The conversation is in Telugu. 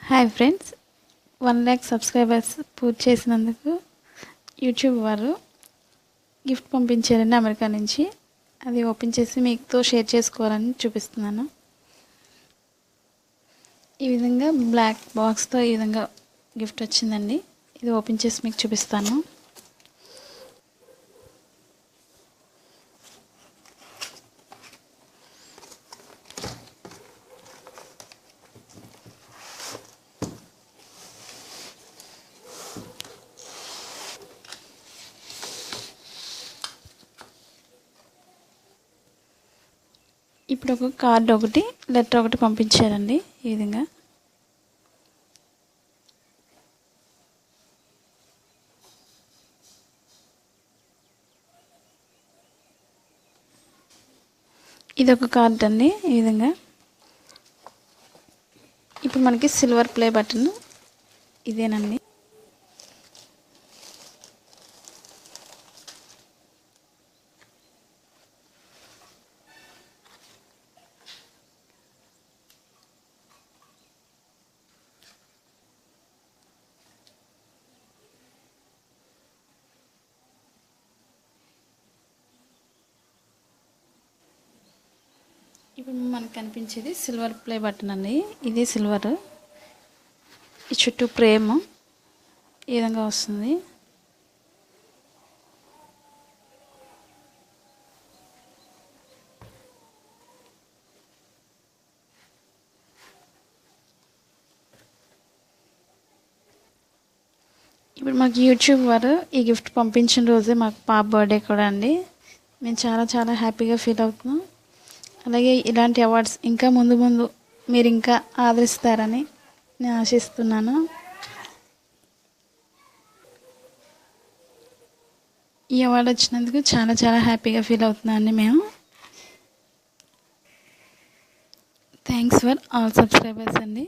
హాయ్ ఫ్రెండ్స్, 1,00,000 సబ్స్క్రైబర్స్ పూర్తి చేసినందుకు యూట్యూబ్ వారు గిఫ్ట్ పంపించారండి అమెరికా నుంచి. అది ఓపెన్ చేసి మీతో షేర్ చేసుకోవాలని చూపిస్తున్నాను. ఈ విధంగా బ్లాక్ బాక్స్తో ఈ విధంగా గిఫ్ట్ వచ్చిందండి. ఇది ఓపెన్ చేసి మీకు చూపిస్తాను. ఇప్పుడు ఒక కార్డు ఒకటి, లెటర్ ఒకటి పంపించారండి. ఈ విధంగా ఇది ఒక కార్డ్ అండి. ఈ విధంగా ఇప్పుడు మనకి సిల్వర్ ప్లే బటన్ ఇదేనండి. ఇప్పుడు మనకు కనిపించేది సిల్వర్ ప్లే బటన్ అండి. ఇది సిల్వర్, ఈ చుట్టూ ప్రేమ్ ఈ విధంగా వస్తుంది. ఇప్పుడు మాకు యూట్యూబ్ వారు ఈ గిఫ్ట్ పంపించిన రోజే మాకు పాప బర్త్డే కూడా అండి. మేము చాలా హ్యాపీగా ఫీల్ అవుతున్నాం. అలాగే ఇలాంటి అవార్డ్స్ ఇంకా ముందు మీరు ఇంకా ఆదరిస్తారని నేను ఆశిస్తున్నాను. ఈ అవార్డు వచ్చినందుకు చాలా హ్యాపీగా ఫీల్ అవుతున్నాం అండి మేము. థ్యాంక్స్ ఫర్ ఆల్ సబ్స్క్రైబర్స్ అండి.